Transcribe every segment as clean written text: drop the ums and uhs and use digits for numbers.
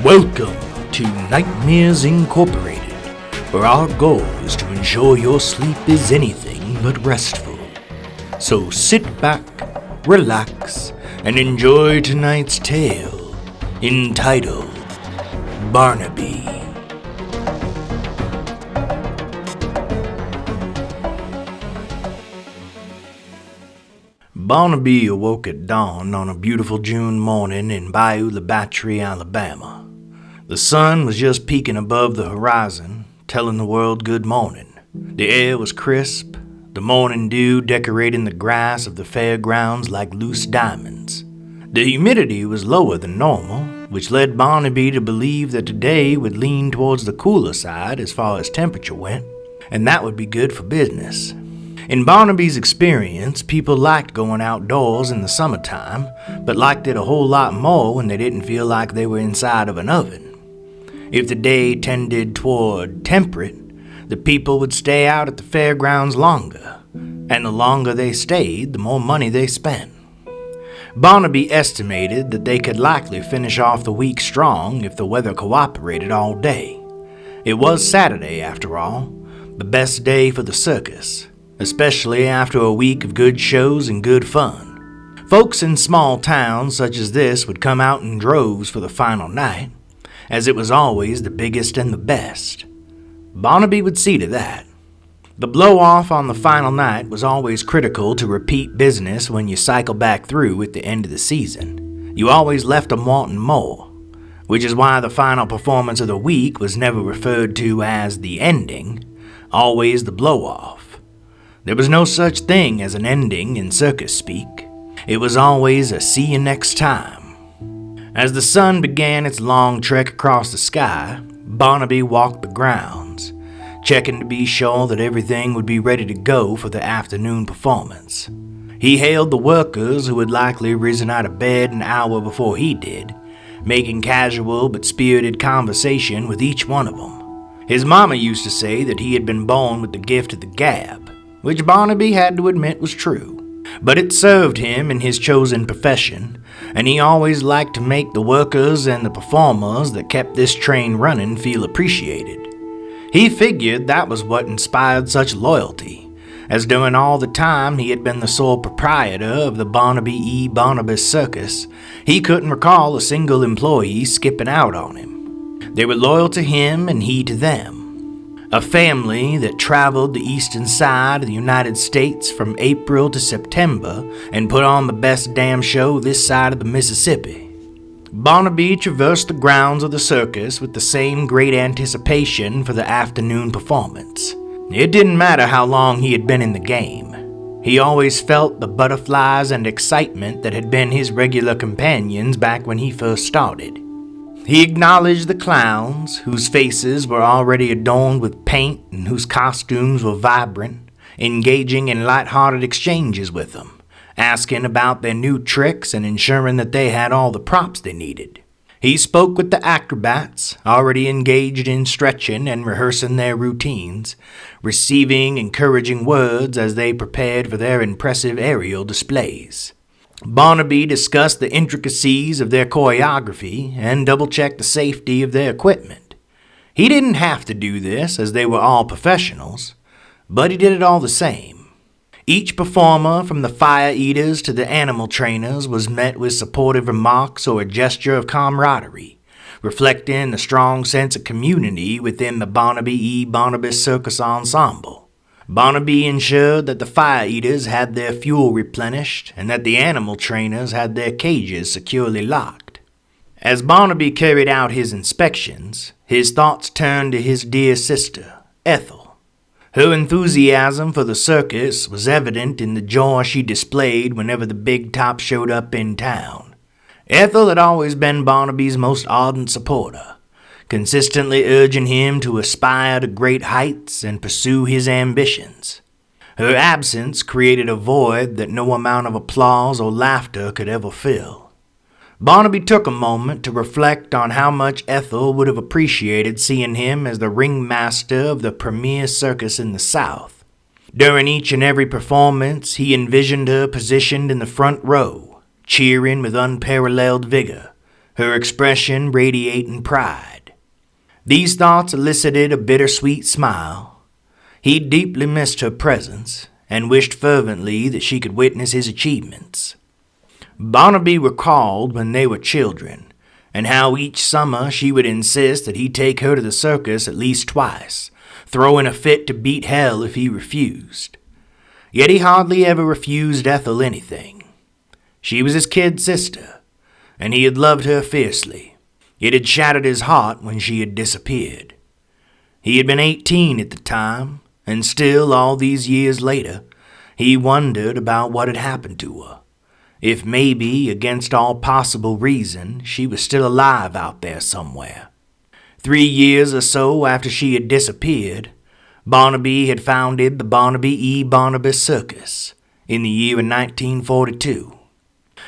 Welcome to Nightmares Incorporated, where our goal is to ensure your sleep is anything but restful. So sit back, relax, and enjoy tonight's tale, entitled Barnaby. Barnaby awoke at dawn on a beautiful June morning in Bayou La Batterie, Alabama. The sun was just peeking above the horizon, telling the world good morning. The air was crisp, the morning dew decorating the grass of the fairgrounds like loose diamonds. The humidity was lower than normal, which led Barnaby to believe that today would lean towards the cooler side as far as temperature went, and that would be good for business. In Barnaby's experience, people liked going outdoors in the summertime, but liked it a whole lot more when they didn't feel like they were inside of an oven. If the day tended toward temperate, the people would stay out at the fairgrounds longer, and the longer they stayed, the more money they spent. Barnaby estimated that they could likely finish off the week strong if the weather cooperated all day. It was Saturday, after all, the best day for the circus, especially after a week of good shows and good fun. Folks in small towns such as this would come out in droves for the final night, as it was always the biggest and the best. Barnaby would see to that. The blow-off on the final night was always critical to repeat business when you cycle back through at the end of the season. You always left them wanting more, which is why the final performance of the week was never referred to as the ending, always the blow-off. There was no such thing as an ending in circus speak. It was always a see you next time. As the sun began its long trek across the sky, Barnaby walked the grounds, checking to be sure that everything would be ready to go for the afternoon performance. He hailed the workers who had likely risen out of bed an hour before he did, making casual but spirited conversation with each one of them. His mama used to say that he had been born with the gift of the gab, which Barnaby had to admit was true, but it served him in his chosen profession, and he always liked to make the workers and the performers that kept this train running feel appreciated. He figured that was what inspired such loyalty, as during all the time he had been the sole proprietor of the Barnaby E. Barnabas Circus, he couldn't recall a single employee skipping out on him. They were loyal to him and he to them. A family that traveled the eastern side of the United States from April to September and put on the best damn show this side of the Mississippi. Barnaby traversed the grounds of the circus with the same great anticipation for the afternoon performance. It didn't matter how long he had been in the game. He always felt the butterflies and excitement that had been his regular companions back when he first started. He acknowledged the clowns, whose faces were already adorned with paint and whose costumes were vibrant, engaging in light-hearted exchanges with them, asking about their new tricks and ensuring that they had all the props they needed. He spoke with the acrobats, already engaged in stretching and rehearsing their routines, receiving encouraging words as they prepared for their impressive aerial displays. Barnaby discussed the intricacies of their choreography and double-checked the safety of their equipment. He didn't have to do this, as they were all professionals, but he did it all the same. Each performer, from the fire eaters to the animal trainers, was met with supportive remarks or a gesture of camaraderie, reflecting a strong sense of community within the Barnaby E. Barnabas Circus Ensemble. Barnaby ensured that the fire eaters had their fuel replenished and that the animal trainers had their cages securely locked. As Barnaby carried out his inspections, his thoughts turned to his dear sister, Ethel. Her enthusiasm for the circus was evident in the joy she displayed whenever the big top showed up in town. Ethel had always been Barnaby's most ardent supporter, consistently urging him to aspire to great heights and pursue his ambitions. Her absence created a void that no amount of applause or laughter could ever fill. Barnaby took a moment to reflect on how much Ethel would have appreciated seeing him as the ringmaster of the premier circus in the South. During each and every performance, he envisioned her positioned in the front row, cheering with unparalleled vigor, her expression radiating pride. These thoughts elicited a bittersweet smile. He deeply missed her presence and wished fervently that she could witness his achievements. Barnaby recalled when they were children, and how each summer she would insist that he take her to the circus at least twice, throwing a fit to beat hell if he refused. Yet he hardly ever refused Ethel anything. She was his kid sister, and he had loved her fiercely. It had shattered his heart when she had disappeared. He had been 18 at the time, and still, all these years later, he wondered about what had happened to her. If maybe, against all possible reason, she was still alive out there somewhere. 3 years or so after she had disappeared, Barnaby had founded the Barnaby Circus in the year of 1942.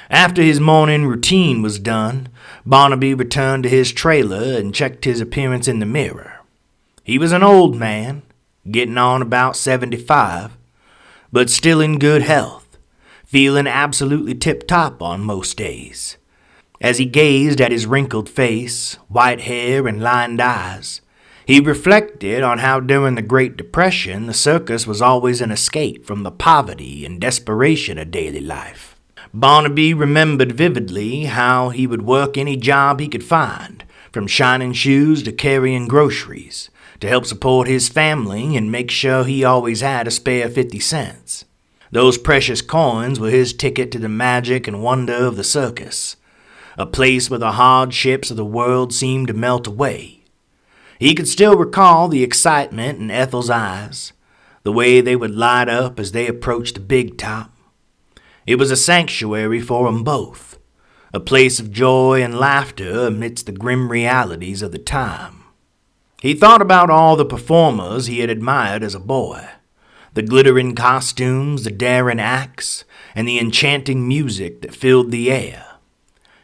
After his morning routine was done, Barnaby returned to his trailer and checked his appearance in the mirror. He was an old man, getting on about 75, but still in good health, feeling absolutely tip-top on most days. As he gazed at his wrinkled face, white hair, and lined eyes, he reflected on how during the Great Depression the circus was always an escape from the poverty and desperation of daily life. Barnaby remembered vividly how he would work any job he could find, from shining shoes to carrying groceries, to help support his family and make sure he always had a spare 50 cents. Those precious coins were his ticket to the magic and wonder of the circus, a place where the hardships of the world seemed to melt away. He could still recall the excitement in Ethel's eyes, the way they would light up as they approached the big top. It was a sanctuary for them both, a place of joy and laughter amidst the grim realities of the time. He thought about all the performers he had admired as a boy, the glittering costumes, the daring acts, and the enchanting music that filled the air.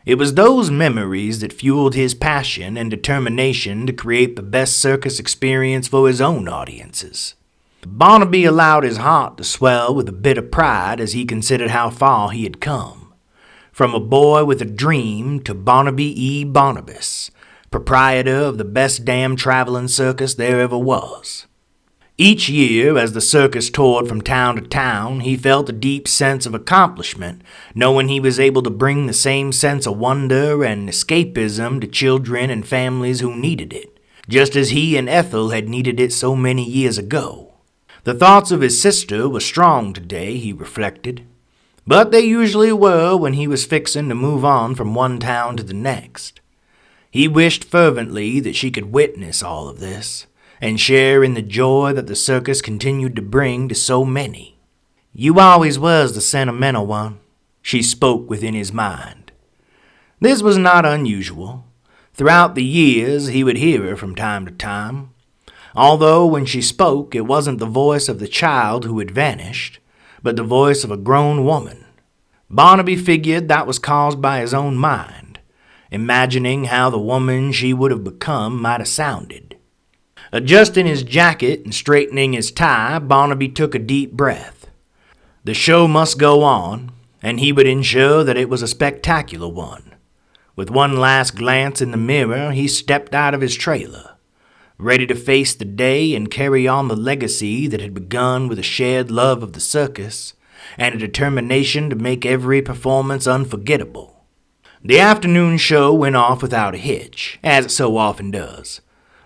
It was those memories that fueled his passion and determination to create the best circus experience for his own audiences. Barnaby allowed his heart to swell with a bit of pride as he considered how far he had come. From a boy with a dream to Barnaby Barnabas, proprietor of the best damn traveling circus there ever was. Each year, as the circus toured from town to town, he felt a deep sense of accomplishment, knowing he was able to bring the same sense of wonder and escapism to children and families who needed it, just as he and Ethel had needed it so many years ago. The thoughts of his sister were strong today, he reflected, but they usually were when he was fixing to move on from one town to the next. He wished fervently that she could witness all of this, and share in the joy that the circus continued to bring to so many. "You always was the sentimental one," she spoke within his mind. This was not unusual. Throughout the years he would hear her from time to time, although when she spoke it wasn't the voice of the child who had vanished, but the voice of a grown woman. Barnaby figured that was caused by his own mind, imagining how the woman she would have become might have sounded. Adjusting his jacket and straightening his tie, Barnaby took a deep breath. The show must go on, and he would ensure that it was a spectacular one. With one last glance in the mirror, he stepped out of his trailer, ready to face the day and carry on the legacy that had begun with a shared love of the circus and a determination to make every performance unforgettable. The afternoon show went off without a hitch, as it so often does,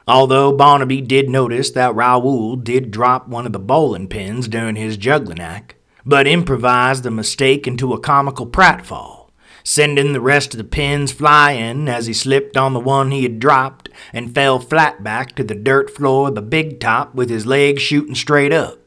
although Barnaby did notice that Raoul did drop one of the bowling pins during his juggling act, but improvised the mistake into a comical pratfall, sending the rest of the pins flying as he slipped on the one he had dropped and fell flat back to the dirt floor of the big top with his legs shooting straight up.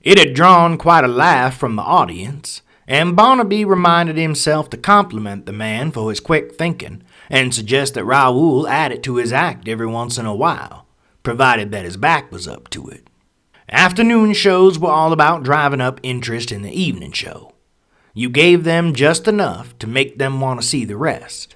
It had drawn quite a laugh from the audience, and Barnaby reminded himself to compliment the man for his quick thinking and suggest that Raoul add it to his act every once in a while, provided that his back was up to it. Afternoon shows were all about driving up interest in the evening show. You gave them just enough to make them want to see the rest.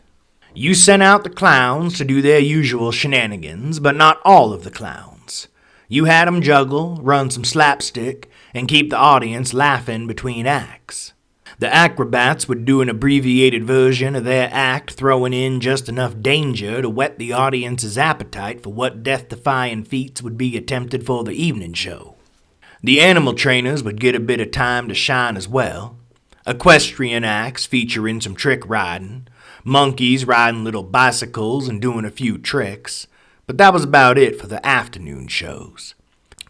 You sent out the clowns to do their usual shenanigans, but not all of the clowns. You had 'em juggle, run some slapstick, and keep the audience laughing between acts. The acrobats would do an abbreviated version of their act, throwing in just enough danger to whet the audience's appetite for what death-defying feats would be attempted for the evening show. The animal trainers would get a bit of time to shine as well. Equestrian acts featuring some trick riding, monkeys riding little bicycles and doing a few tricks, but that was about it for the afternoon shows.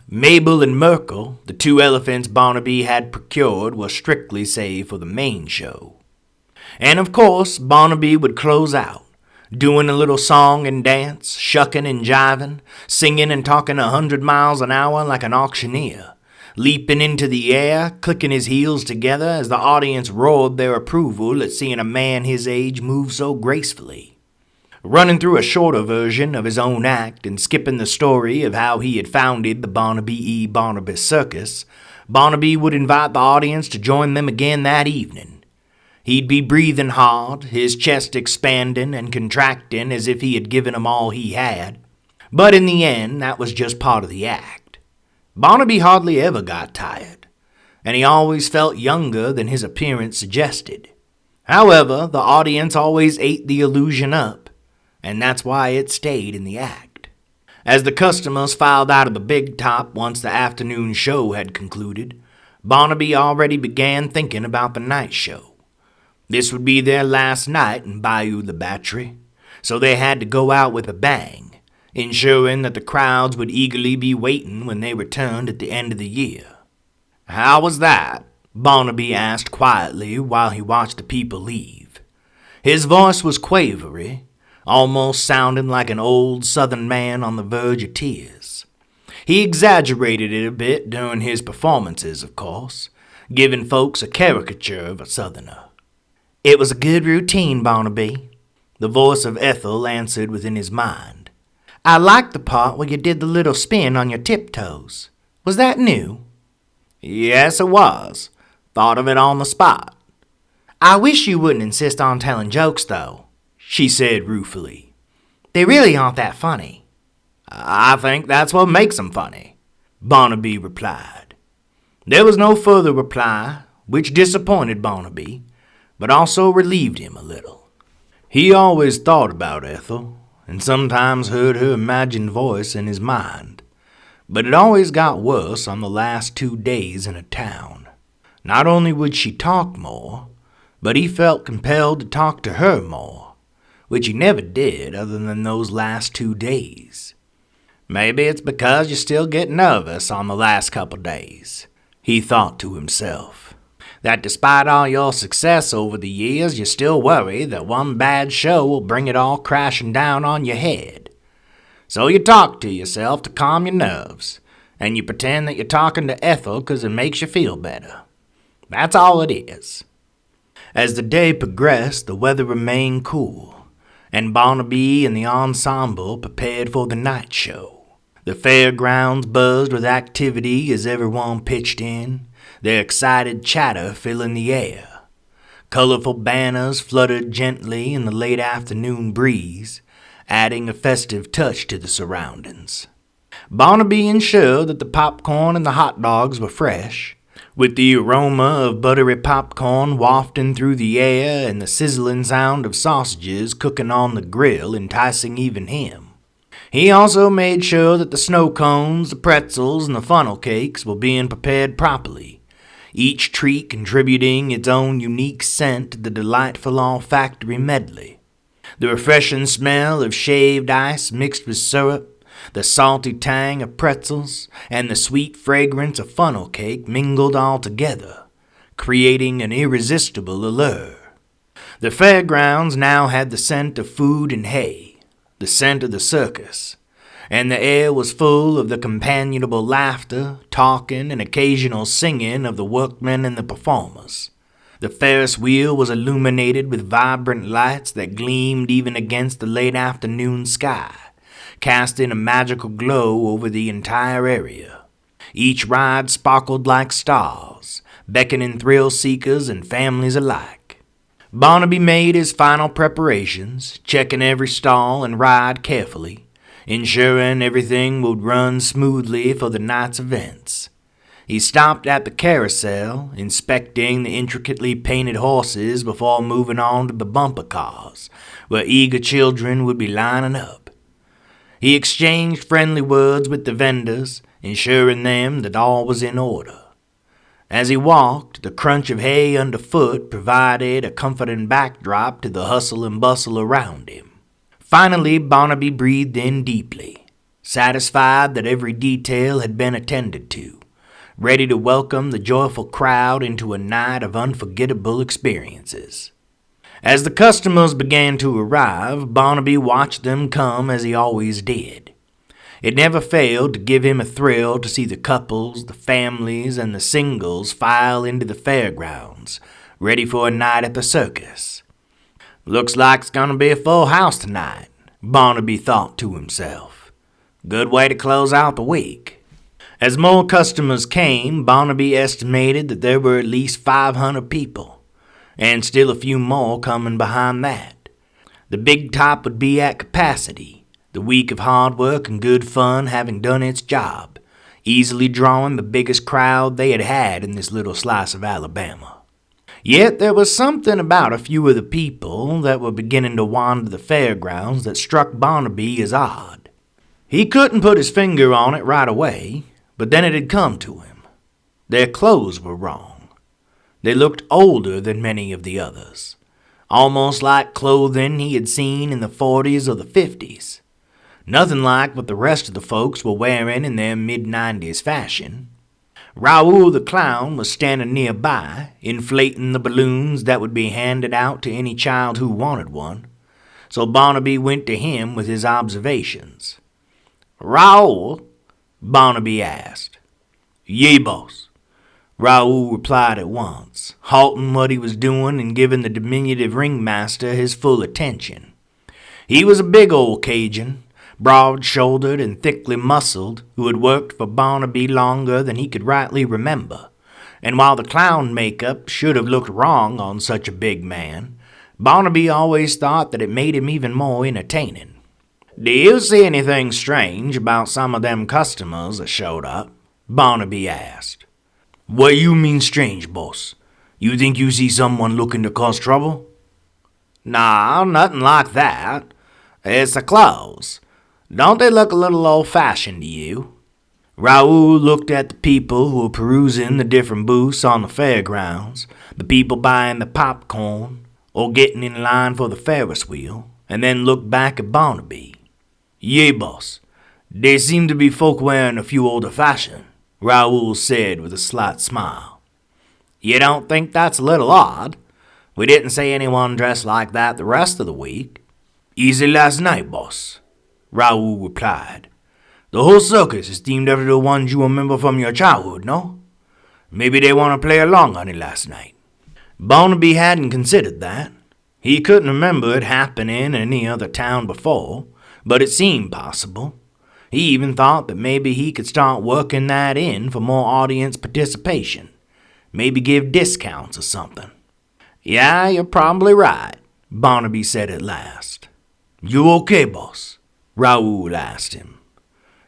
Mabel and Merkel, the two elephants Barnaby had procured, were strictly saved for the main show. And of course, Barnaby would close out, doing a little song and dance, shucking and jiving, singing and talking 100 miles an hour like an auctioneer, leaping into the air, clicking his heels together as the audience roared their approval at seeing a man his age move so gracefully. Running through a shorter version of his own act and skipping the story of how he had founded the Barnaby E. Barnabas Circus, Barnaby would invite the audience to join them again that evening. He'd be breathing hard, his chest expanding and contracting as if he had given them all he had. But in the end, that was just part of the act. Barnaby hardly ever got tired, and he always felt younger than his appearance suggested. However, the audience always ate the illusion up, and that's why it stayed in the act. As the customers filed out of the big top once the afternoon show had concluded, Barnaby already began thinking about the night show. This would be their last night in Bayou the Battery, so they had to go out with a bang, ensuring that the crowds would eagerly be waiting when they returned at the end of the year. "How was that?" Barnaby asked quietly while he watched the people leave. His voice was quavery, almost sounding like an old Southern man on the verge of tears. He exaggerated it a bit during his performances, of course, giving folks a caricature of a Southerner. "It was a good routine, Barnaby," the voice of Ethel answered within his mind. "I liked the part where you did the little spin on your tiptoes. Was that new?" "Yes, it was. Thought of it on the spot." "I wish you wouldn't insist on telling jokes, though," she said ruefully. "They really aren't that funny." "I think that's what makes them funny," Barnaby replied. There was no further reply, which disappointed Barnaby, but also relieved him a little. He always thought about Ethel, and sometimes heard her imagined voice in his mind, but it always got worse on the last 2 days in a town. Not only would she talk more, but he felt compelled to talk to her more, which he never did other than those last 2 days. "Maybe it's because you still get nervous on the last couple days," he thought to himself. "That despite all your success over the years, you still worry that one bad show will bring it all crashing down on your head. So you talk to yourself to calm your nerves, and you pretend that you're talking to Ethel because it makes you feel better. That's all it is." As the day progressed, the weather remained cool, and Barnaby and the ensemble prepared for the night show. The fairgrounds buzzed with activity as everyone pitched in, their excited chatter filling the air. Colorful banners fluttered gently in the late afternoon breeze, adding a festive touch to the surroundings. Barnaby ensured that the popcorn and the hot dogs were fresh, with the aroma of buttery popcorn wafting through the air and the sizzling sound of sausages cooking on the grill enticing even him. He also made sure that the snow cones, the pretzels, and the funnel cakes were being prepared properly, each treat contributing its own unique scent to the delightful olfactory medley. The refreshing smell of shaved ice mixed with syrup, the salty tang of pretzels, and the sweet fragrance of funnel cake mingled all together, creating an irresistible allure. The fairgrounds now had the scent of food and hay, the scent of the circus, and the air was full of the companionable laughter, talking, and occasional singing of the workmen and the performers. The Ferris wheel was illuminated with vibrant lights that gleamed even against the late afternoon sky, casting a magical glow over the entire area. Each ride sparkled like stars, beckoning thrill seekers and families alike. Barnaby made his final preparations, checking every stall and ride carefully, ensuring everything would run smoothly for the night's events. He stopped at the carousel, inspecting the intricately painted horses before moving on to the bumper cars, where eager children would be lining up. He exchanged friendly words with the vendors, ensuring them that all was in order. As he walked, the crunch of hay underfoot provided a comforting backdrop to the hustle and bustle around him. Finally, Barnaby breathed in deeply, satisfied that every detail had been attended to, ready to welcome the joyful crowd into a night of unforgettable experiences. As the customers began to arrive, Barnaby watched them come as he always did. It never failed to give him a thrill to see the couples, the families, and the singles file into the fairgrounds, ready for a night at the circus. "Looks like it's gonna be a full house tonight," Barnaby thought to himself. "Good way to close out the week." As more customers came, Barnaby estimated that there were at least 500 people, and still a few more coming behind that. The big top would be at capacity, the week of hard work and good fun having done its job, easily drawing the biggest crowd they had had in this little slice of Alabama. Yet there was something about a few of the people that were beginning to wander the fairgrounds that struck Barnaby as odd. He couldn't put his finger on it right away, but then it had come to him. Their clothes were wrong. They looked older than many of the others, almost like clothing he had seen in the 40s or the 50s. Nothing like what the rest of the folks were wearing in their mid-90s fashion. Raoul the clown was standing nearby, inflating the balloons that would be handed out to any child who wanted one, so Barnaby went to him with his observations. "Raoul?" Barnaby asked. "Yea, boss," Raoul replied at once, halting what he was doing and giving the diminutive ringmaster his full attention. He was a big old Cajun, broad-shouldered and thickly muscled, who had worked for Barnaby longer than he could rightly remember, and while the clown makeup should have looked wrong on such a big man, Barnaby always thought that it made him even more entertaining. "Do you see anything strange about some of them customers that showed up?" Barnaby asked. "What you mean strange, boss? You think you see someone looking to cause trouble?" "Nah, nothing like that. It's the clothes. Don't they look a little old-fashioned to you?" Raoul looked at the people who were perusing the different booths on the fairgrounds, the people buying the popcorn, or getting in line for the Ferris wheel, and then looked back at Barnaby. "Yea, boss. There seem to be folk wearing a few older-fashioned," Raoul said with a slight smile. "You don't think that's a little odd? We didn't see anyone dressed like that the rest of the week." "Easy last night, boss," Raoul replied. "The whole circus is themed after the ones you remember from your childhood, no? Maybe they want to play along on it last night." Barnaby hadn't considered that. He couldn't remember it happening in any other town before, but it seemed possible. He even thought that maybe he could start working that in for more audience participation. Maybe give discounts or something. "Yeah, you're probably right," Barnaby said at last. "You okay, boss?" Raoul asked him.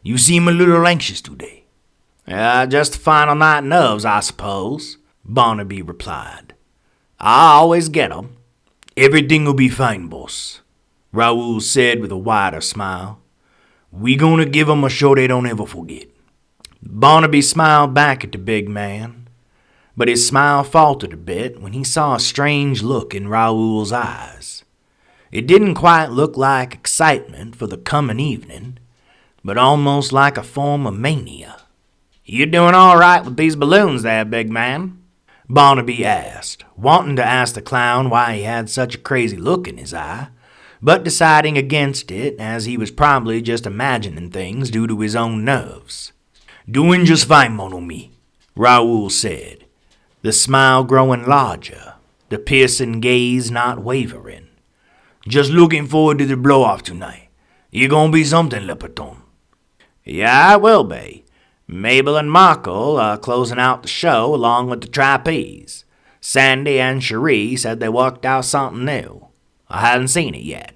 "You seem a little anxious today." Just a final night nerves, I suppose," Barnaby replied. "I always get 'em." "Everything'll be fine, boss," Raoul said with a wider smile. "We gonna give 'em a show they don't ever forget." Barnaby smiled back at the big man, but his smile faltered a bit when he saw a strange look in Raoul's eyes. It didn't quite look like excitement for the coming evening, but almost like a form of mania. "You doing all right with these balloons there, big man?" Barnaby asked, wanting to ask the clown why he had such a crazy look in his eye, but deciding against it as he was probably just imagining things due to his own nerves. "Doing just fine, mon ami," Raoul said, the smile growing larger, the piercing gaze not wavering. "Just looking forward to the blow-off tonight. You gonna be something, Le Peton." "Yeah, I will be. Mabel and Markle are closing out the show along with the trapeze. Sandy and Cherie said they worked out something new. I hadn't seen it yet."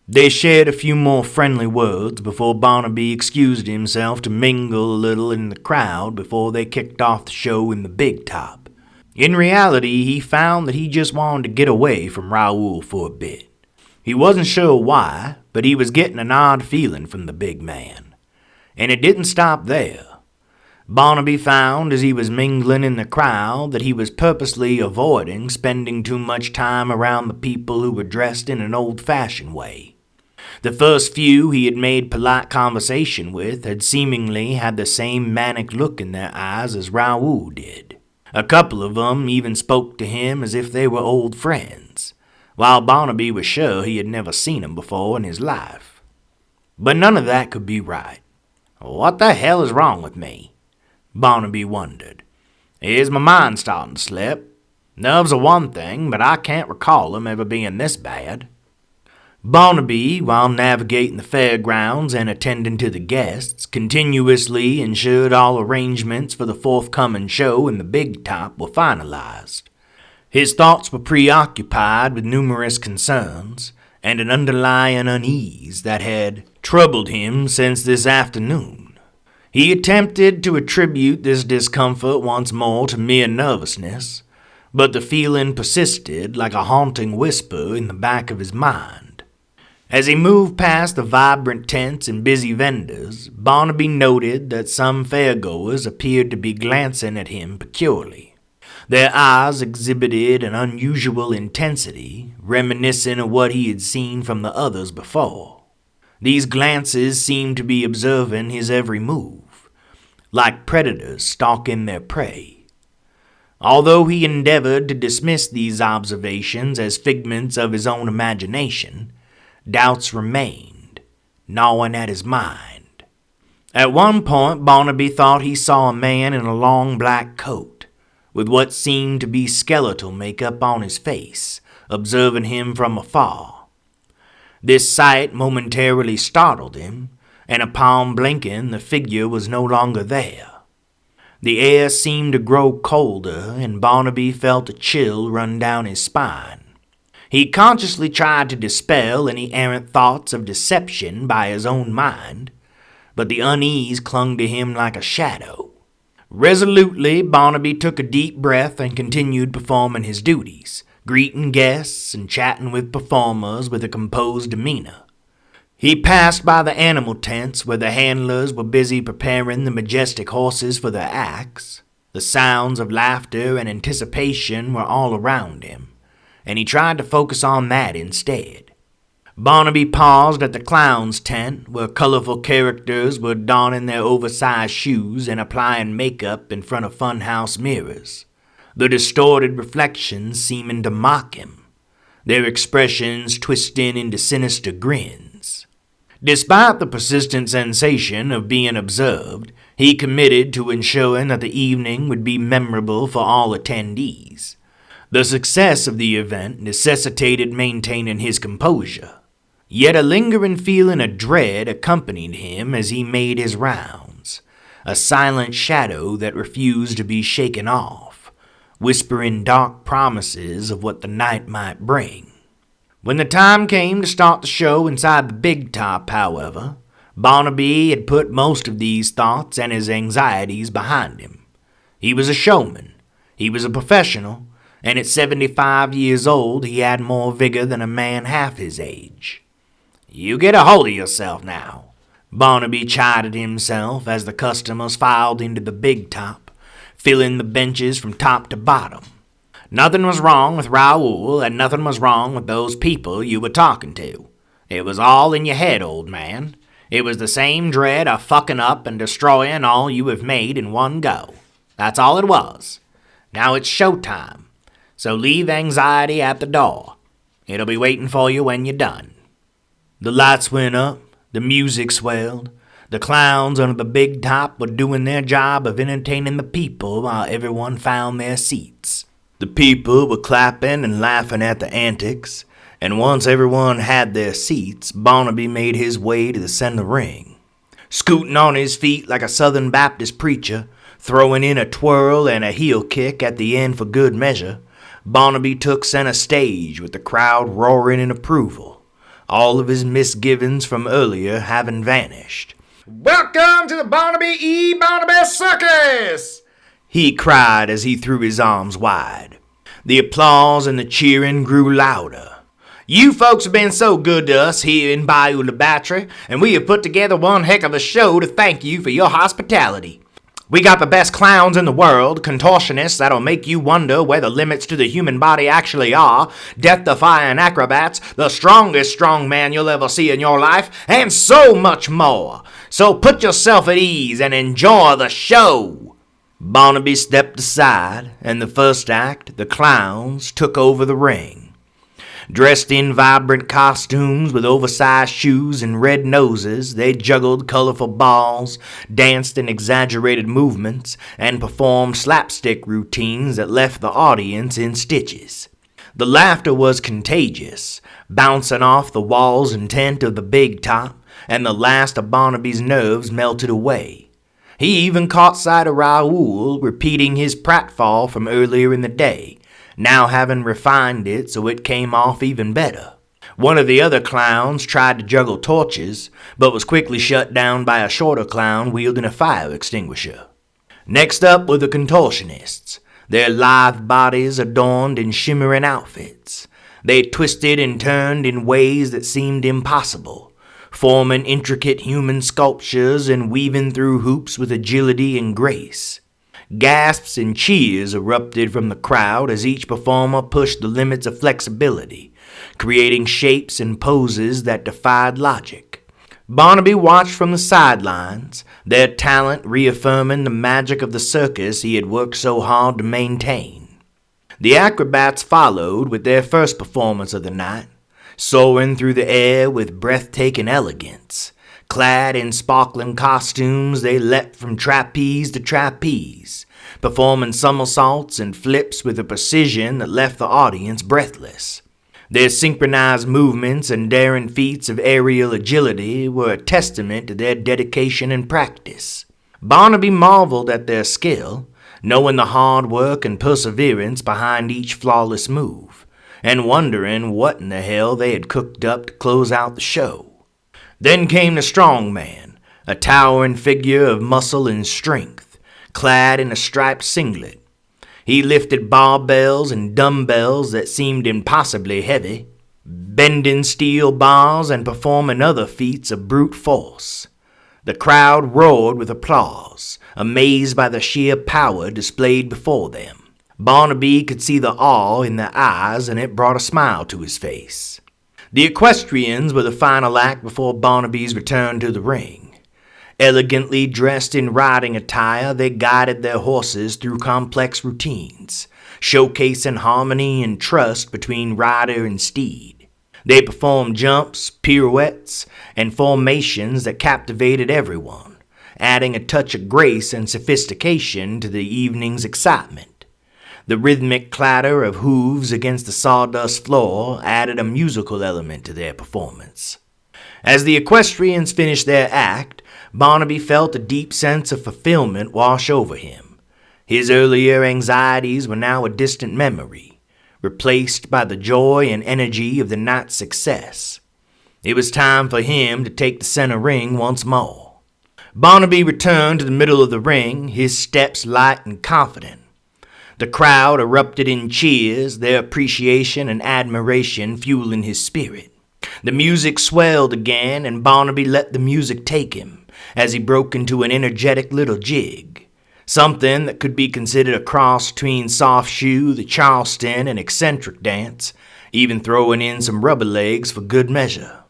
They shared a few more friendly words before Barnaby excused himself to mingle a little in the crowd before they kicked off the show in the big top. In reality, he found that he just wanted to get away from Raoul for a bit. He wasn't sure why, but he was getting an odd feeling from the big man. And it didn't stop there. Barnaby found as he was mingling in the crowd that he was purposely avoiding spending too much time around the people who were dressed in an old-fashioned way. The first few he had made polite conversation with had seemingly had the same manic look in their eyes as Raoul did. A couple of them even spoke to him as if they were old friends, while Barnaby was sure he had never seen them before in his life. But none of that could be right. What the hell is wrong with me? Barnaby wondered. Is my mind starting to slip? Nerves are one thing, but I can't recall them ever being this bad. Barnaby, while navigating the fairgrounds and attending to the guests, continuously ensured all arrangements for the forthcoming show in the big top were finalized. His thoughts were preoccupied with numerous concerns and an underlying unease that had troubled him since this afternoon. He attempted to attribute this discomfort once more to mere nervousness, but the feeling persisted like a haunting whisper in the back of his mind. As he moved past the vibrant tents and busy vendors, Barnaby noted that some fairgoers appeared to be glancing at him peculiarly. Their eyes exhibited an unusual intensity, reminiscent of what he had seen from the others before. These glances seemed to be observing his every move, like predators stalking their prey. Although he endeavored to dismiss these observations as figments of his own imagination, doubts remained, gnawing at his mind. At one point, Barnaby thought he saw a man in a long black coat, with what seemed to be skeletal makeup on his face, observing him from afar. This sight momentarily startled him, and upon blinking, the figure was no longer there. The air seemed to grow colder, and Barnaby felt a chill run down his spine. He consciously tried to dispel any errant thoughts of deception by his own mind, but the unease clung to him like a shadow. Resolutely, Barnaby took a deep breath and continued performing his duties, greeting guests and chatting with performers with a composed demeanor. He passed by the animal tents where the handlers were busy preparing the majestic horses for their acts. The sounds of laughter and anticipation were all around him, and he tried to focus on that instead. Barnaby paused at the clown's tent, where colorful characters were donning their oversized shoes and applying makeup in front of funhouse mirrors, the distorted reflections seeming to mock him, their expressions twisting into sinister grins. Despite the persistent sensation of being observed, he committed to ensuring that the evening would be memorable for all attendees. The success of the event necessitated maintaining his composure, yet a lingering feeling of dread accompanied him as he made his rounds, a silent shadow that refused to be shaken off, whispering dark promises of what the night might bring. When the time came to start the show inside the big top, however, Barnaby had put most of these thoughts and his anxieties behind him. He was a showman, he was a professional, and at 75 years old he had more vigor than a man half his age. "You get a hold of yourself now," Barnaby chided himself as the customers filed into the big top, filling the benches from top to bottom. Nothing was wrong with Raoul, and nothing was wrong with those people you were talking to. It was all in your head, old man. It was the same dread of fucking up and destroying all you have made in one go. That's all it was. Now it's showtime. So leave anxiety at the door. It'll be waiting for you when you're done. The lights went up, the music swelled. The clowns under the big top were doing their job of entertaining the people while everyone found their seats. The people were clapping and laughing at the antics, and once everyone had their seats, Barnaby made his way to the center ring. Scooting on his feet like a Southern Baptist preacher, throwing in a twirl and a heel kick at the end for good measure, Barnaby took center stage with the crowd roaring in approval, all of his misgivings from earlier having vanished. "Welcome to the Barnaby circus!" he cried as he threw his arms wide. The applause and the cheering grew louder. "You folks have been so good to us here in Bayou La Battery, and we have put together one heck of a show to thank you for your hospitality. We got the best clowns in the world, contortionists that'll make you wonder where the limits to the human body actually are, death-defying acrobats, the strongest strongman you'll ever see in your life, and so much more. So put yourself at ease and enjoy the show." Barnaby stepped aside, and the first act, the clowns, took over the ring. Dressed in vibrant costumes with oversized shoes and red noses, they juggled colorful balls, danced in exaggerated movements, and performed slapstick routines that left the audience in stitches. The laughter was contagious, bouncing off the walls and tent of the big top, and the last of Barnaby's nerves melted away. He even caught sight of Raoul repeating his pratfall from earlier in the day, now having refined it so it came off even better. One of the other clowns tried to juggle torches, but was quickly shut down by a shorter clown wielding a fire extinguisher. Next up were the contortionists, their lithe bodies adorned in shimmering outfits. They twisted and turned in ways that seemed impossible, forming intricate human sculptures and weaving through hoops with agility and grace. Gasps and cheers erupted from the crowd as each performer pushed the limits of flexibility, creating shapes and poses that defied logic. Barnaby watched from the sidelines, their talent reaffirming the magic of the circus he had worked so hard to maintain. The acrobats followed with their first performance of the night, soaring through the air with breathtaking elegance. Clad in sparkling costumes, they leapt from trapeze to trapeze, performing somersaults and flips with a precision that left the audience breathless. Their synchronized movements and daring feats of aerial agility were a testament to their dedication and practice. Barnaby marveled at their skill, knowing the hard work and perseverance behind each flawless move, and wondering what in the hell they had cooked up to close out the show. Then came the strong man, a towering figure of muscle and strength, clad in a striped singlet. He lifted barbells and dumbbells that seemed impossibly heavy, bending steel bars and performing other feats of brute force. The crowd roared with applause, amazed by the sheer power displayed before them. Barnaby could see the awe in their eyes, and it brought a smile to his face. The equestrians were the final act before Barnaby's return to the ring. Elegantly dressed in riding attire, they guided their horses through complex routines, showcasing harmony and trust between rider and steed. They performed jumps, pirouettes, and formations that captivated everyone, adding a touch of grace and sophistication to the evening's excitement. The rhythmic clatter of hooves against the sawdust floor added a musical element to their performance. As the equestrians finished their act, Barnaby felt a deep sense of fulfillment wash over him. His earlier anxieties were now a distant memory, replaced by the joy and energy of the night's success. It was time for him to take the center ring once more. Barnaby returned to the middle of the ring, his steps light and confident. The crowd erupted in cheers, their appreciation and admiration fueling his spirit. The music swelled again, and Barnaby let the music take him, as he broke into an energetic little jig, something that could be considered a cross between soft shoe, the Charleston, and eccentric dance, even throwing in some rubber legs for good measure.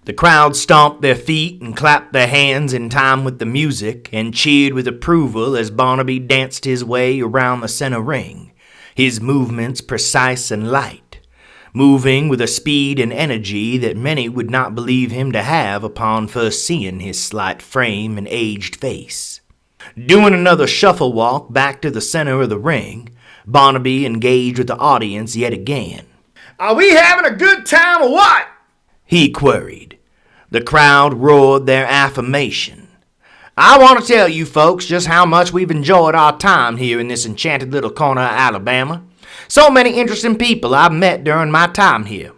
The crowd stomped their feet and clapped their hands in time with the music and cheered with approval as Barnaby danced his way around the center ring, his movements precise and light, moving with a speed and energy that many would not believe him to have upon first seeing his slight frame and aged face. Doing another shuffle walk back to the center of the ring, Barnaby engaged with the audience yet again. "Are we having a good time or what?" he queried. The crowd roared their affirmation. "I want to tell you folks just how much we've enjoyed our time here in this enchanted little corner of Alabama. So many interesting people I've met during my time here.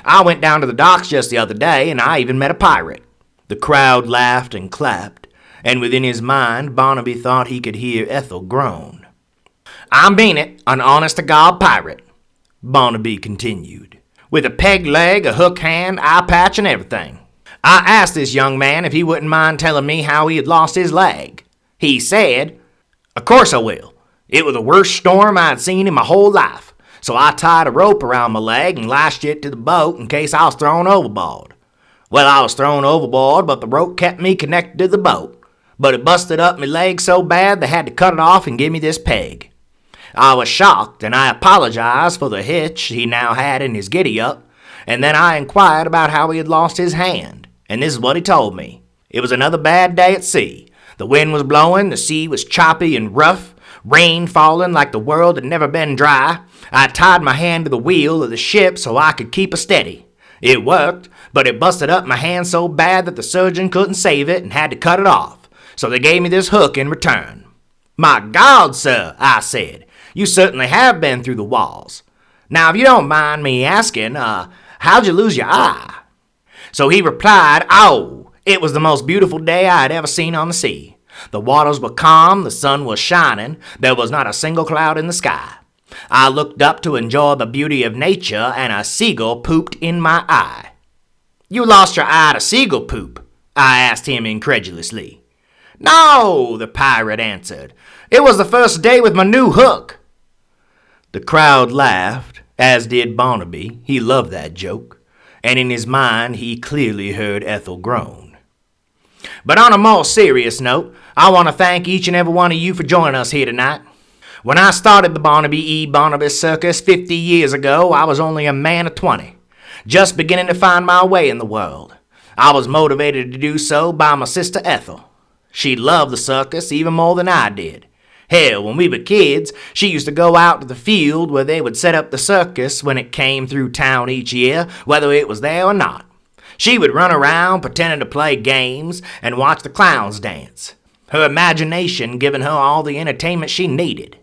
I went down to the docks just the other day, and I even met a pirate." The crowd laughed and clapped, and within his mind, Barnaby thought he could hear Ethel groan. "I mean it, an honest-to-God pirate," Barnaby continued, "with a peg leg, a hook hand, eye patch, and everything. I asked this young man if he wouldn't mind telling me how he had lost his leg. He said, 'Of course I will. It was the worst storm I'd seen in my whole life, so I tied a rope around my leg and lashed it to the boat in case I was thrown overboard. Well, I was thrown overboard, but the rope kept me connected to the boat. But it busted up my leg so bad they had to cut it off and give me this peg.' I was shocked, and I apologized for the hitch he now had in his giddy-up, and then I inquired about how he had lost his hand, and this is what he told me. It was another bad day at sea. The wind was blowing, the sea was choppy and rough, rain falling like the world had never been dry. I tied my hand to the wheel of the ship so I could keep her steady. It worked, but it busted up my hand so bad that the surgeon couldn't save it and had to cut it off, so they gave me this hook in return." "My God, sir," I said, "you certainly have been through the walls. Now, if you don't mind me asking, how'd you lose your eye?" So he replied, "Oh, it was the most beautiful day I had ever seen on the sea. The waters were calm, the sun was shining, there was not a single cloud in the sky. I looked up to enjoy the beauty of nature, and a seagull pooped in my eye." "You lost your eye to seagull poop?" I asked him incredulously. "No," the pirate answered. "It was the first day with my new hook." The crowd laughed, as did Barnaby. He loved that joke, and in his mind he clearly heard Ethel groan. "But on a more serious note, I want to thank each and every one of you for joining us here tonight. When I started the Barnaby Circus 50 years ago, I was only a man of 20, just beginning to find my way in the world. I was motivated to do so by my sister Ethel. She loved the circus even more than I did. Hell, when we were kids, she used to go out to the field where they would set up the circus when it came through town each year, whether it was there or not. She would run around pretending to play games and watch the clowns dance, her imagination giving her all the entertainment she needed.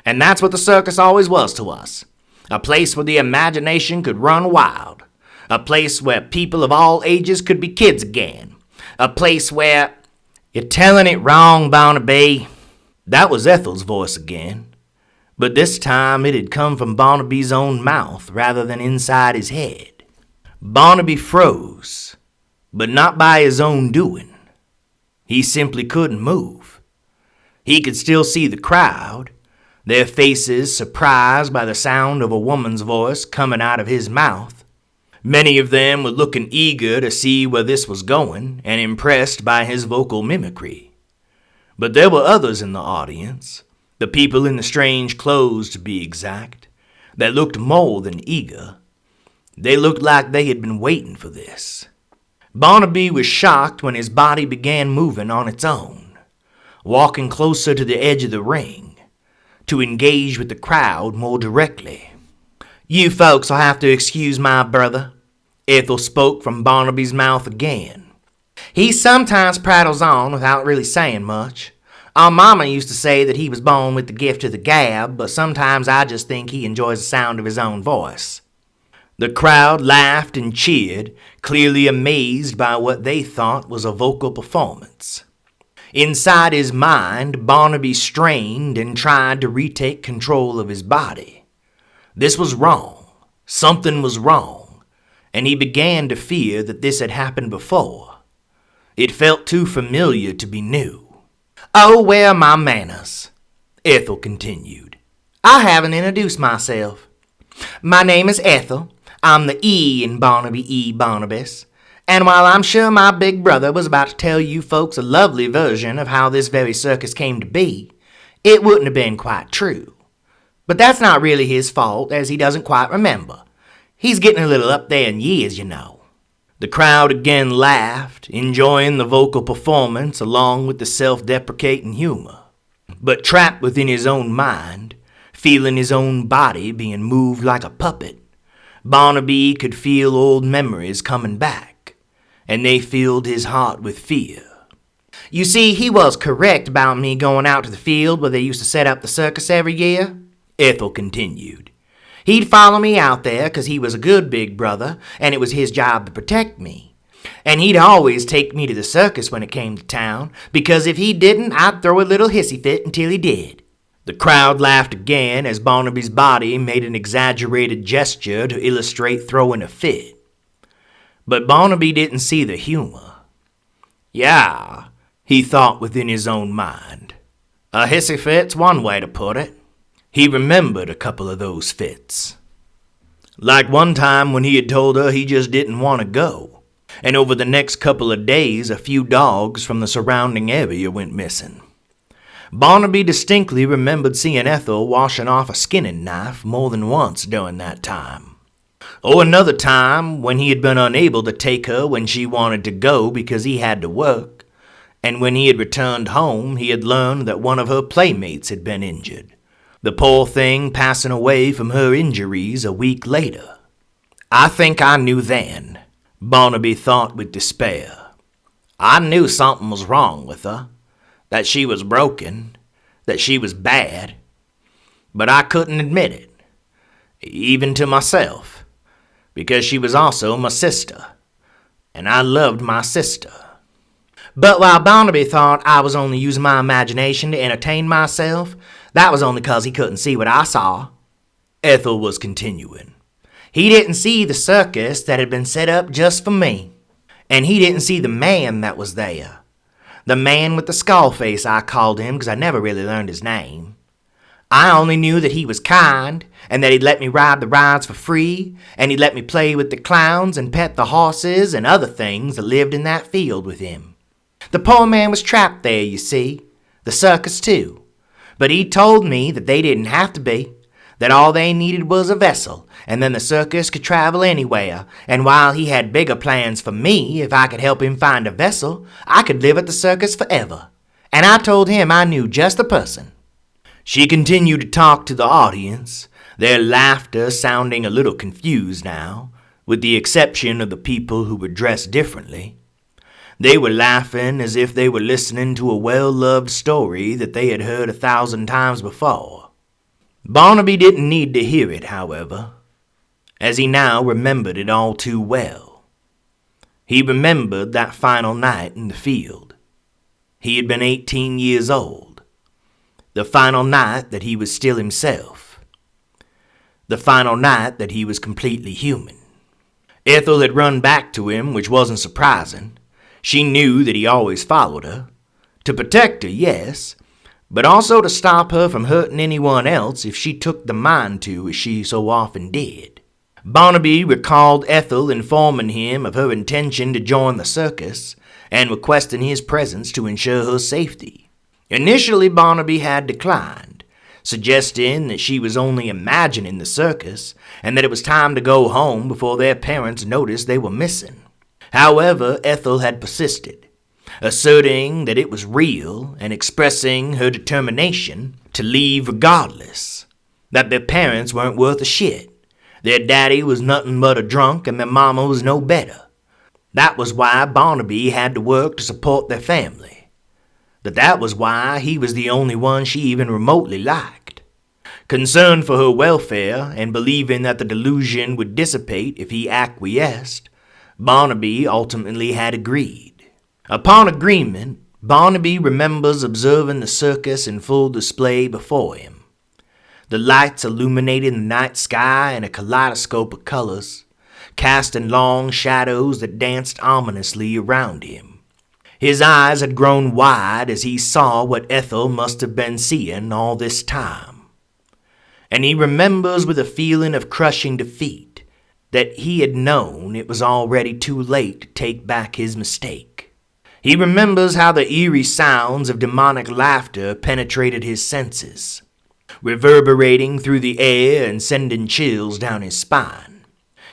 And that's what the circus always was to us, a place where the imagination could run wild, a place where people of all ages could be kids again, a place where—" "You're telling it wrong, Barnaby." That was Ethel's voice again, but this time it had come from Barnaby's own mouth rather than inside his head. Barnaby froze, but not by his own doing. He simply couldn't move. He could still see the crowd, their faces surprised by the sound of a woman's voice coming out of his mouth. Many of them were looking eager to see where this was going and impressed by his vocal mimicry. But there were others in the audience, the people in the strange clothes to be exact, that looked more than eager. They looked like they had been waiting for this. Barnaby was shocked when his body began moving on its own, walking closer to the edge of the ring, to engage with the crowd more directly. "You folks will have to excuse my brother," Ethel spoke from Barnaby's mouth again. "He sometimes prattles on without really saying much. Our mama used to say that he was born with the gift of the gab, but sometimes I just think he enjoys the sound of his own voice." The crowd laughed and cheered, clearly amazed by what they thought was a vocal performance. Inside his mind, Barnaby strained and tried to retake control of his body. This was wrong. Something was wrong, and he began to fear that this had happened before. It felt too familiar to be new. "Oh, where are my manners?" Ethel continued. "I haven't introduced myself. My name is Ethel. I'm the E in Barnaby Barnabas, and while I'm sure my big brother was about to tell you folks a lovely version of how this very circus came to be, it wouldn't have been quite true. But that's not really his fault, as he doesn't quite remember. He's getting a little up there in years, you know." The crowd again laughed, enjoying the vocal performance along with the self-deprecating humor. But trapped within his own mind, feeling his own body being moved like a puppet, Barnaby could feel old memories coming back, and they filled his heart with fear. "You see, he was correct about me going out to the field where they used to set up the circus every year," Ethel continued. He'd follow me out there 'cause he was a good big brother, and it was his job to protect me. And he'd always take me to the circus when it came to town, because if he didn't, I'd throw a little hissy fit until he did. The crowd laughed again as Barnaby's body made an exaggerated gesture to illustrate throwing a fit. But Barnaby didn't see the humor. Yeah, he thought within his own mind. A hissy fit's one way to put it. He remembered a couple of those fits. Like one time when he had told her he just didn't want to go. And over the next couple of days, a few dogs from the surrounding area went missing. Barnaby distinctly remembered seeing Ethel washing off a skinning knife more than once during that time. Or another time when he had been unable to take her when she wanted to go because he had to work, and when he had returned home, he had learned that one of her playmates had been injured, the poor thing passing away from her injuries a week later. I think I knew then, Barnaby thought with despair. I knew something was wrong with her, that she was broken, that she was bad, but I couldn't admit it, even to myself, because she was also my sister, and I loved my sister. But while Barnaby thought I was only using my imagination to entertain myself, that was only 'cause he couldn't see what I saw. Ethel was continuing. He didn't see the circus that had been set up just for me, and he didn't see the man that was there. The man with the skull face, I called him, 'cause I never really learned his name. I only knew that he was kind, and that he'd let me ride the rides for free, and he'd let me play with the clowns and pet the horses and other things that lived in that field with him. The poor man was trapped there, you see, the circus too. But he told me that they didn't have to be, that all they needed was a vessel, and then the circus could travel anywhere, and while he had bigger plans for me, if I could help him find a vessel, I could live at the circus forever. And I told him I knew just the person. She continued to talk to the audience, their laughter sounding a little confused now, with the exception of the people who were dressed differently. They were laughing as if they were listening to a well-loved story that they had heard 1,000 times before. Barnaby didn't need to hear it, however, as he now remembered it all too well. He remembered that final night in the field. He had been 18 years old. The final night that he was still himself. The final night that he was completely human. Ethel had run back to him, which wasn't surprising. She knew that he always followed her. To protect her, yes, but also to stop her from hurting anyone else if she took the mind to, as she so often did. Barnaby recalled Ethel informing him of her intention to join the circus and requesting his presence to ensure her safety. Initially, Barnaby had declined, suggesting that she was only imagining the circus and that it was time to go home before their parents noticed they were missing. However, Ethel had persisted, asserting that it was real and expressing her determination to leave regardless, that their parents weren't worth a shit. Their daddy was nothing but a drunk and their mama was no better. That was why Barnaby had to work to support their family. That was why he was the only one she even remotely liked. Concerned for her welfare and believing that the delusion would dissipate if he acquiesced, Barnaby ultimately had agreed. Upon agreement, Barnaby remembers observing the circus in full display before him. The lights illuminated the night sky in a kaleidoscope of colors, casting long shadows that danced ominously around him. His eyes had grown wide as he saw what Ethel must have been seeing all this time. And he remembers with a feeling of crushing defeat that he had known it was already too late to take back his mistake. He remembers how the eerie sounds of demonic laughter penetrated his senses, reverberating through the air and sending chills down his spine.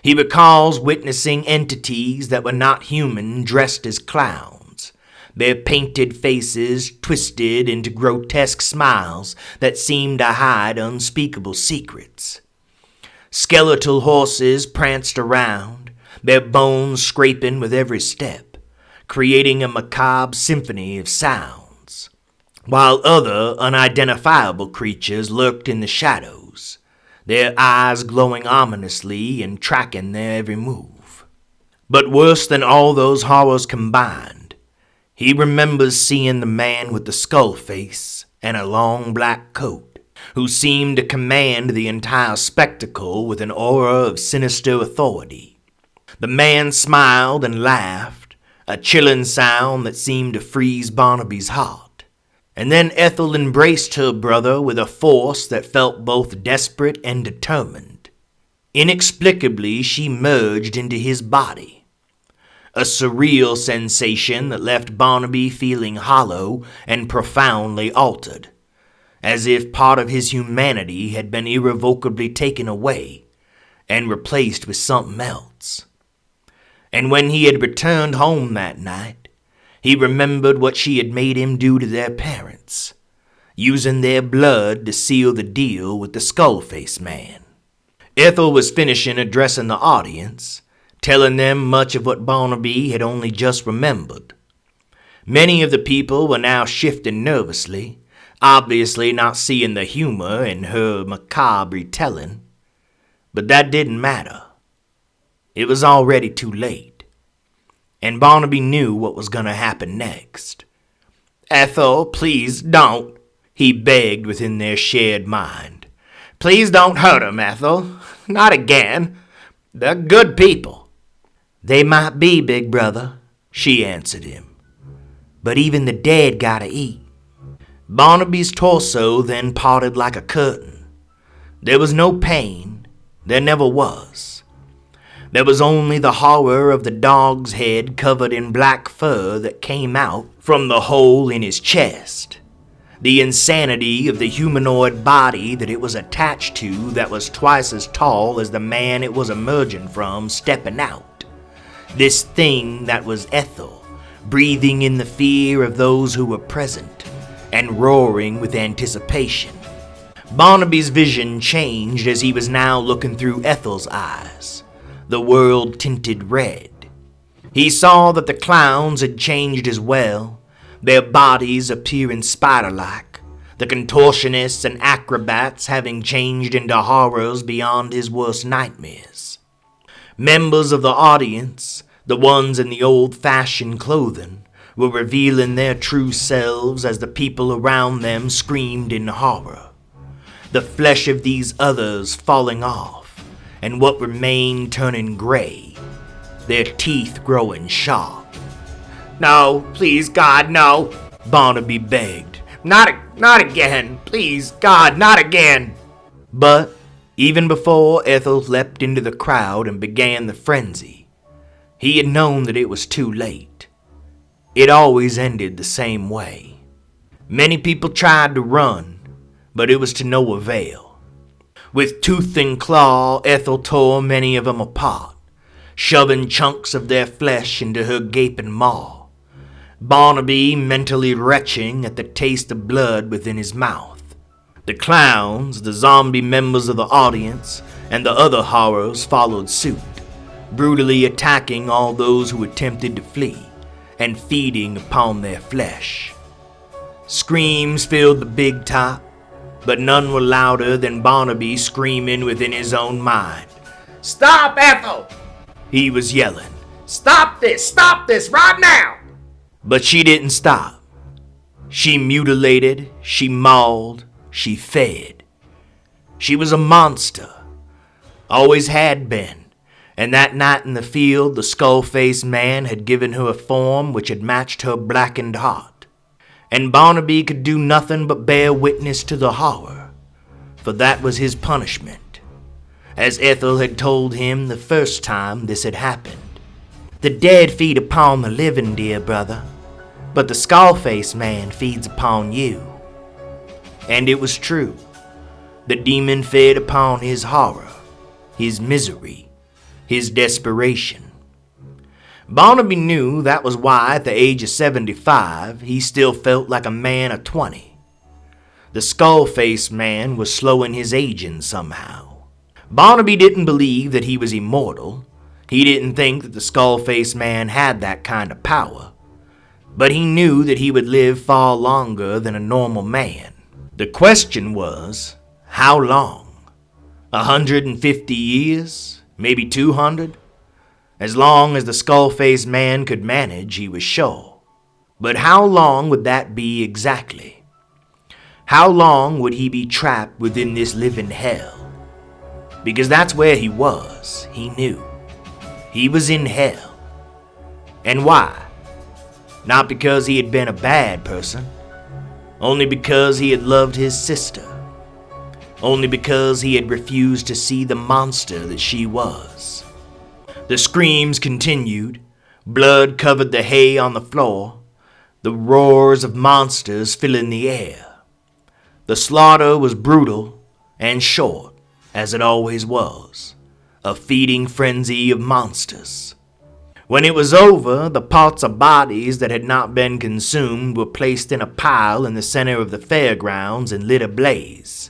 He recalls witnessing entities that were not human dressed as clowns, their painted faces twisted into grotesque smiles that seemed to hide unspeakable secrets. Skeletal horses pranced around, their bones scraping with every step, creating a macabre symphony of sounds, while other unidentifiable creatures lurked in the shadows, their eyes glowing ominously and tracking their every move. But worse than all those horrors combined, he remembers seeing the man with the skull face and a long black coat, who seemed to command the entire spectacle with an aura of sinister authority. The man smiled and laughed, a chilling sound that seemed to freeze Barnaby's heart. And then Ethel embraced her brother with a force that felt both desperate and determined. Inexplicably, she merged into his body. A surreal sensation that left Barnaby feeling hollow and profoundly altered, as if part of his humanity had been irrevocably taken away and replaced with something else. And when he had returned home that night, he remembered what she had made him do to their parents, using their blood to seal the deal with the skull-faced man. Ethel was finishing addressing the audience, telling them much of what Barnaby had only just remembered. Many of the people were now shifting nervously, obviously not seeing the humor in her macabre retelling. But that didn't matter. It was already too late. And Barnaby knew what was going to happen next. "Ethel, please don't," he begged within their shared mind. "Please don't hurt 'em, Ethel. Not again. They're good people." "They might be, big brother," she answered him. "But even the dead gotta eat." Barnaby's torso then parted like a curtain. There was no pain. There never was. There was only the horror of the dog's head covered in black fur that came out from the hole in his chest. The insanity of the humanoid body that it was attached to that was twice as tall as the man it was emerging from stepping out. This thing that was Ethel, breathing in the fear of those who were present, and roaring with anticipation. Barnaby's vision changed as he was now looking through Ethel's eyes, the world tinted red. He saw that the clowns had changed as well, their bodies appearing spider-like, the contortionists and acrobats having changed into horrors beyond his worst nightmares. Members of the audience, the ones in the old-fashioned clothing, were revealing their true selves as the people around them screamed in horror. The flesh of these others falling off, and what remained turning gray, their teeth growing sharp. "No, please, God, no," Barnaby begged. Not again. Please, God, not again." But even before Ethel leapt into the crowd and began the frenzy, he had known that it was too late. It always ended the same way. Many people tried to run, but it was to no avail. With tooth and claw, Ethel tore many of them apart, shoving chunks of their flesh into her gaping maw, Barnaby mentally retching at the taste of blood within his mouth. The clowns, the zombie members of the audience, and the other horrors followed suit, brutally attacking all those who attempted to flee, and feeding upon their flesh. Screams filled the big top, but none were louder than Barnaby screaming within his own mind. "Stop, Ethel!" he was yelling. Stop this right now!" But she didn't stop. She mutilated, she mauled, she fed. She was a monster. Always had been. And that night in the field, the skull-faced man had given her a form which had matched her blackened heart. And Barnaby could do nothing but bear witness to the horror, for that was his punishment, as Ethel had told him the first time this had happened. "The dead feed upon the living, dear brother, but the skull-faced man feeds upon you." And it was true. The demon fed upon his horror, his misery, his desperation. Barnaby knew that was why at the age of 75 he still felt like a man of 20. The skull-faced man was slowing his aging somehow. Barnaby didn't believe that he was immortal. He didn't think that the skull-faced man had that kind of power. But he knew that he would live far longer than a normal man. The question was, how long? 150 years? Maybe 200? As long as the skull-faced man could manage, he was sure. But how long would that be exactly? How long would he be trapped within this living hell? Because that's where he was, he knew. He was in hell. And why? Not because he had been a bad person. Only because he had loved his sister. Only because he had refused to see the monster that she was. The screams continued. Blood covered the hay on the floor. The roars of monsters filling the air. The slaughter was brutal and short, as it always was. A feeding frenzy of monsters. When it was over, the parts of bodies that had not been consumed were placed in a pile in the center of the fairgrounds and lit ablaze.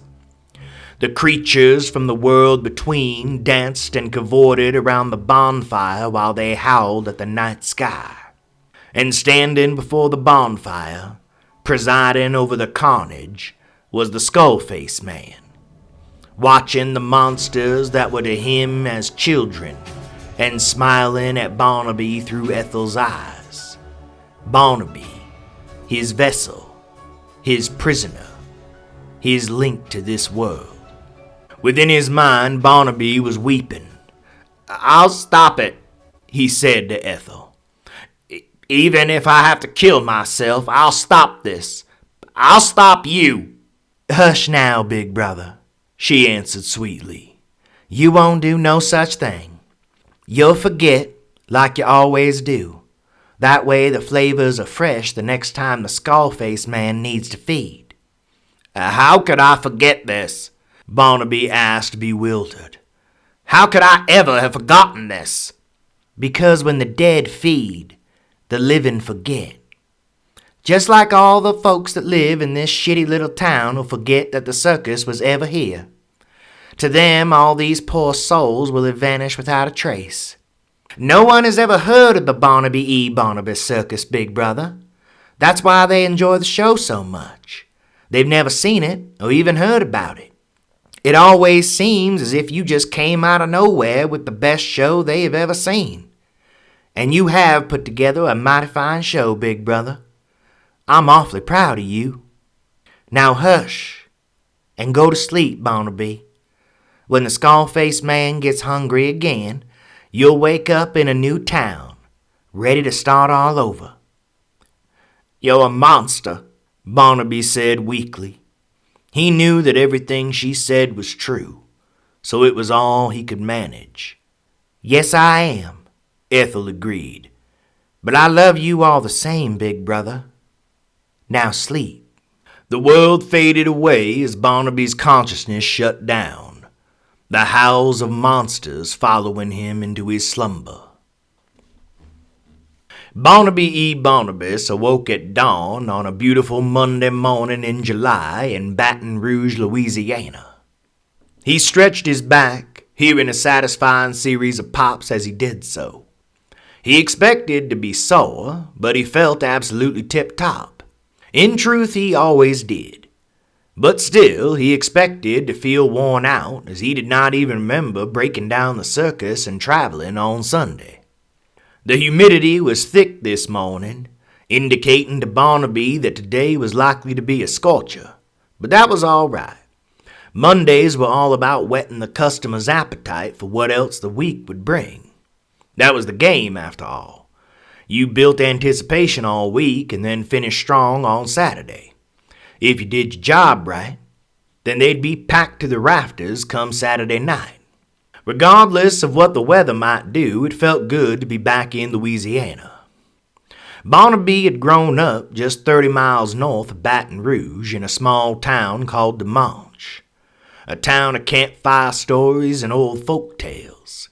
The creatures from the world between danced and cavorted around the bonfire while they howled at the night sky. And standing before the bonfire, presiding over the carnage, was the skull-faced man, watching the monsters that were to him as children, and smiling at Barnaby through Ethel's eyes. Barnaby, his vessel, his prisoner, his link to this world. Within his mind, Barnaby was weeping. "I'll stop it," he said to Ethel. "Even if I have to kill myself, I'll stop this. I'll stop you." "Hush now, big brother," she answered sweetly. "You won't do no such thing. You'll forget, like you always do. That way the flavors are fresh the next time the skull-faced man needs to feed." "How could I forget this?" Barnaby asked, bewildered. "How could I ever have forgotten this?" "Because when the dead feed, the living forget. Just like all the folks that live in this shitty little town will forget that the circus was ever here. To them, all these poor souls will have vanished without a trace. No one has ever heard of the Barnaby circus, big brother. That's why they enjoy the show so much. They've never seen it or even heard about it. It always seems as if you just came out of nowhere with the best show they have ever seen. And you have put together a mighty fine show, big brother. I'm awfully proud of you. Now hush, and go to sleep, Barnaby. When the skull-faced man gets hungry again, you'll wake up in a new town, ready to start all over." "You're a monster," Barnaby said weakly. He knew that everything she said was true, so it was all he could manage. "Yes, I am," Ethel agreed. "But I love you all the same, big brother. Now sleep." The world faded away as Barnaby's consciousness shut down, the howls of monsters following him into his slumber. Barnaby E. Barnabas awoke at dawn on a beautiful Monday morning in July in Baton Rouge, Louisiana. He stretched his back, hearing a satisfying series of pops as he did so. He expected to be sore, but he felt absolutely tip-top. In truth, he always did. But still, he expected to feel worn out, as he did not even remember breaking down the circus and traveling on Sunday. The humidity was thick this morning, indicating to Barnaby that today was likely to be a scorcher, but that was all right. Mondays were all about whetting the customer's appetite for what else the week would bring. That was the game, after all. You built anticipation all week and then finished strong on Saturday. If you did your job right, then they'd be packed to the rafters come Saturday night. Regardless of what the weather might do, it felt good to be back in Louisiana. Barnaby had grown up just 30 miles north of Baton Rouge in a small town called Demanche, a town of campfire stories and old folk tales.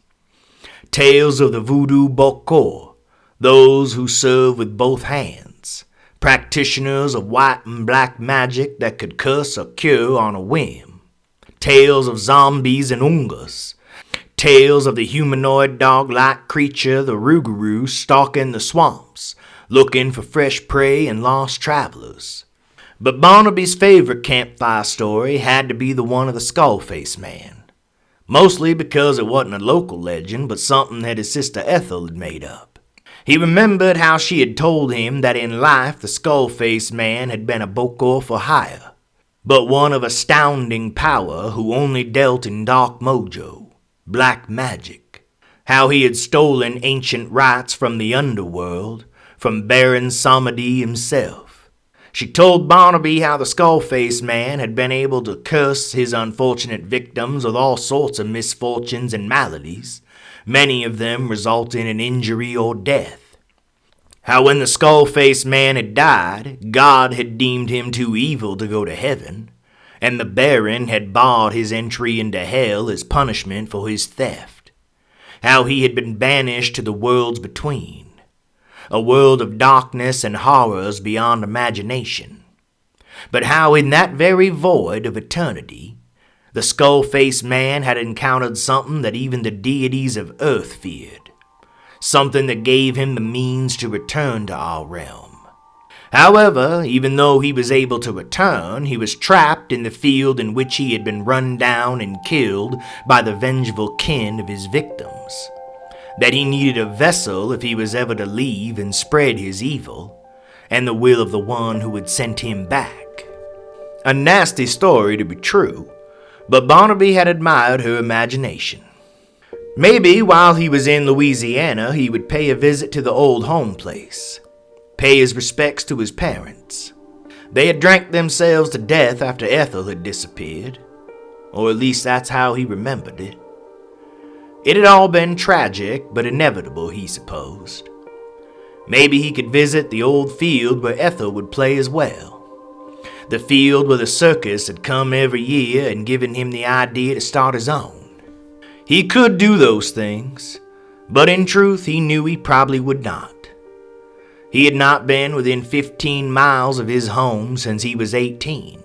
Tales of the voodoo bokor, those who serve with both hands, practitioners of white and black magic that could curse or cure on a whim. Tales of zombies and ungas. Tales of the humanoid dog-like creature, the rougarou, stalking the swamps, looking for fresh prey and lost travelers. But Barnaby's favorite campfire story had to be the one of the skull-faced man. Mostly because it wasn't a local legend, but something that his sister Ethel had made up. He remembered how she had told him that in life the skull-faced man had been a bokor for hire, but one of astounding power who only dealt in dark mojo, black magic. How he had stolen ancient rites from the underworld, from Baron Samedi himself. She told Barnaby how the skull-faced man had been able to curse his unfortunate victims with all sorts of misfortunes and maladies, many of them resulting in injury or death. How when the skull-faced man had died, God had deemed him too evil to go to heaven, and the Baron had barred his entry into hell as punishment for his theft. How he had been banished to the worlds between, a world of darkness and horrors beyond imagination. But how in that very void of eternity, the skull-faced man had encountered something that even the deities of earth feared, something that gave him the means to return to our realm. However, even though he was able to return, he was trapped in the field in which he had been run down and killed by the vengeful kin of his victims. That he needed a vessel if he was ever to leave and spread his evil, and the will of the one who had sent him back. A nasty story to be true, but Barnaby had admired her imagination. Maybe while he was in Louisiana, he would pay a visit to the old home place, pay his respects to his parents. They had drank themselves to death after Ethel had disappeared, or at least that's how he remembered it. It had all been tragic, but inevitable, he supposed. Maybe he could visit the old field where Ethel would play as well. The field where the circus had come every year and given him the idea to start his own. He could do those things, but in truth he knew he probably would not. He had not been within 15 miles of his home since he was 18.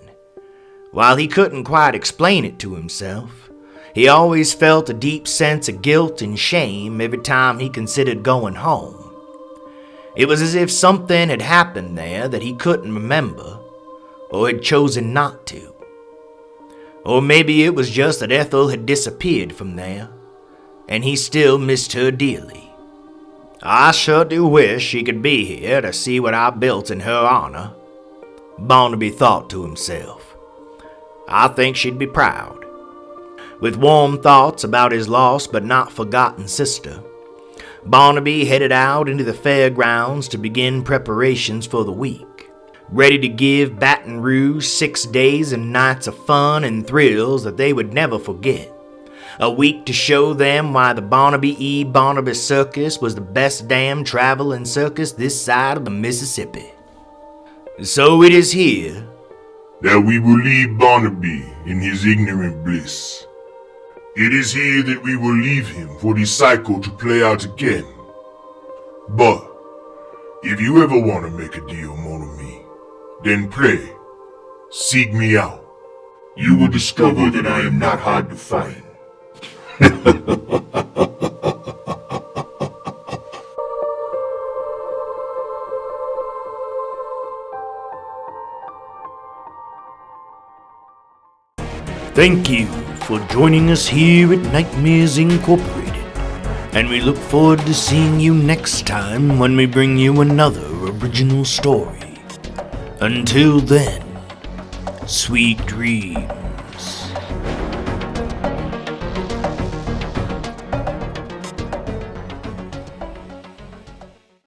While he couldn't quite explain it to himself, he always felt a deep sense of guilt and shame every time he considered going home. It was as if something had happened there that he couldn't remember, or had chosen not to. Or maybe it was just that Ethel had disappeared from there, and he still missed her dearly. I sure do wish she could be here to see what I built in her honor, Barnaby thought to himself. I think she'd be proud. With warm thoughts about his lost but not forgotten sister, Barnaby headed out into the fairgrounds to begin preparations for the week, ready to give Baton Rouge 6 days and nights of fun and thrills that they would never forget. A week to show them why the Barnaby E. Barnaby Circus was the best damn traveling circus this side of the Mississippi. So it is here that we will leave Barnaby in his ignorant bliss. It is here that we will leave him for the cycle to play out again. But if you ever want to make a deal, mon ami, then pray, seek me out. You will discover that I am not hard to find. Thank you for joining us here at Nightmares Incorporated, and we look forward to seeing you next time when we bring you another original story. Until then, sweet dreams.